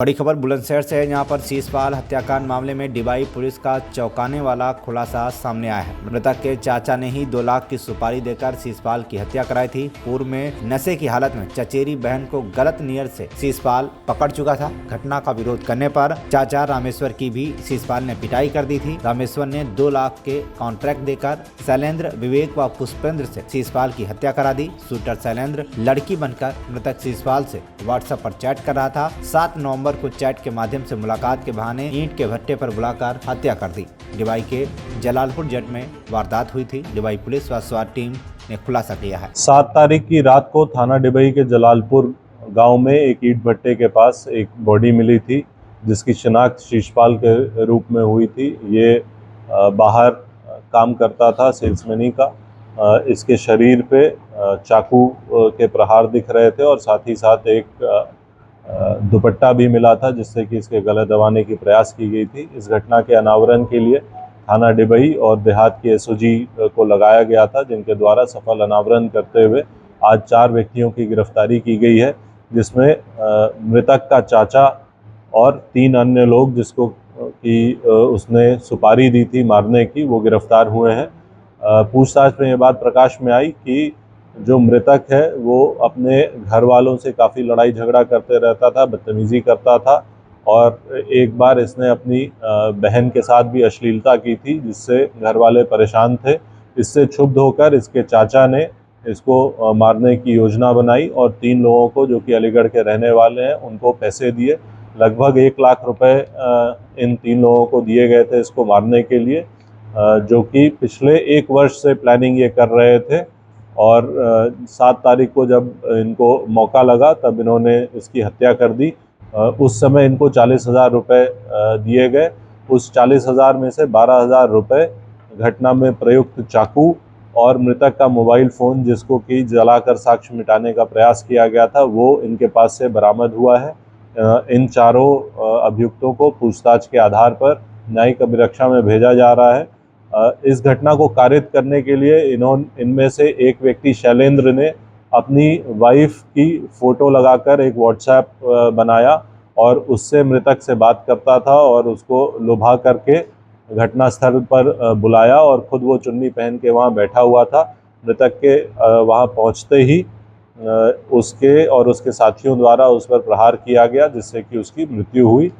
बड़ी खबर बुलंदशहर से है, जहां पर शीशपाल हत्याकांड मामले में डिबाई पुलिस का चौंकाने वाला खुलासा सामने आया है। मृतक के चाचा ने ही 2 लाख की सुपारी देकर शीशपाल की हत्या कराई थी। पूर्व में नशे की हालत में चचेरी बहन को गलत नियत से शीशपाल पकड़ चुका था। घटना का विरोध करने पर चाचा रामेश्वर की भी शीशपाल ने पिटाई कर दी थी। रामेश्वर ने 2 लाख के कॉन्ट्रैक्ट देकर शैलेंद्र, विवेक व पुष्पेंद्र से शीशपाल की हत्या करा दी। शूटर शैलेंद्र लड़की बनकर मृतक शीशपाल से व्हाट्सएप पर चैट कर रहा था। 7 नवंबर को चैट के माध्यम से मुलाकात के बहाने ईंट के भट्टे पर बुलाकर हत्या कर दी। डिबाई के जलालपुर जट में वारदात हुई थी। डिबाई पुलिस व स्वाट टीम ने खुलासा किया है। 7 तारीख की रात को थाना डिबाई के जलालपुर गांव में एक ईंट भट्टे के पास एक बॉडी मिली थी, जिसकी शिनाख्त शीशपाल के रूप में हुई थी। ये बाहर काम करता था, सेल्समैनी का। इसके शरीर पे चाकू के प्रहार दिख रहे थे और साथ ही साथ एक दुपट्टा भी मिला था, जिससे कि इसके गले दबाने की प्रयास की गई थी। इस घटना के अनावरण के लिए थाना डिबाई और देहात के एसओजी को लगाया गया था, जिनके द्वारा सफल अनावरण करते हुए आज 4 व्यक्तियों की गिरफ्तारी की गई है, जिसमें मृतक का चाचा और 3 अन्य लोग जिसको कि उसने सुपारी दी थी मारने की, वो गिरफ्तार हुए हैं। पूछताछ में ये बात प्रकाश में आई कि जो मृतक है वो अपने घर वालों से काफ़ी लड़ाई झगड़ा करते रहता था, बदतमीज़ी करता था और एक बार इसने अपनी बहन के साथ भी अश्लीलता की थी, जिससे घर वाले परेशान थे। इससे क्षुब्ध होकर इसके चाचा ने इसको मारने की योजना बनाई और 3 लोगों को, जो कि अलीगढ़ के रहने वाले हैं, उनको पैसे दिए। लगभग 1 लाख रुपए इन 3 लोगों को दिए गए थे इसको मारने के लिए, जो कि पिछले 1 वर्ष से प्लानिंग ये कर रहे थे। और 7 तारीख को जब इनको मौका लगा तब इन्होंने इसकी हत्या कर दी। उस समय इनको 40,000 रुपये दिए गए। उस 40,000 में से 12,000 रुपये घटना में प्रयुक्त चाकू और मृतक का मोबाइल फ़ोन, जिसको कि जलाकर साक्ष्य मिटाने का प्रयास किया गया था, वो इनके पास से बरामद हुआ है। इन चारों अभियुक्तों को पूछताछ के आधार पर न्यायिक अभिरक्षा में भेजा जा रहा है। इस घटना को कारित करने के लिए इनमें से एक व्यक्ति शैलेंद्र ने अपनी वाइफ की फ़ोटो लगाकर एक व्हाट्सएप बनाया और उससे मृतक से बात करता था और उसको लुभा करके घटनास्थल पर बुलाया और ख़ुद वो चुन्नी पहन के वहाँ बैठा हुआ था। मृतक के वहाँ पहुँचते ही उसके और उसके साथियों द्वारा उस पर प्रहार किया गया, जिससे कि उसकी मृत्यु हुई।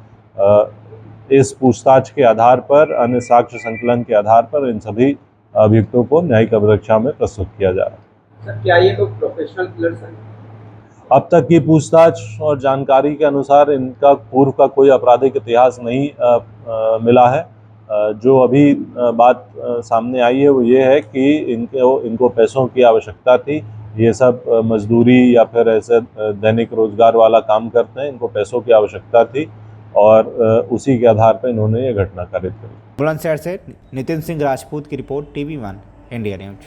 इस पूछताछ के आधार पर, अन्य साक्ष्य संकलन के आधार पर इन सभी अभियुक्तों को न्यायिक अभिरक्षा में प्रस्तुत किया जा रहा है। सर, क्या ये लोग प्रोफेशनल किलर्स हैं? अब तक की पूछताछ और जानकारी के अनुसार इनका पूर्व का कोई आपराधिक इतिहास नहीं मिला है। जो अभी बात सामने आई है वो ये है कि इनको पैसों की आवश्यकता थी। ये सब मजदूरी या फिर ऐसे दैनिक रोजगार वाला काम करते हैं, इनको पैसों की आवश्यकता थी और उसी के आधार पर इन्होंने ये घटना कारित करी। बुलंदशहर से नितिन सिंह राजपूत की रिपोर्ट, TV1 इंडिया न्यूज।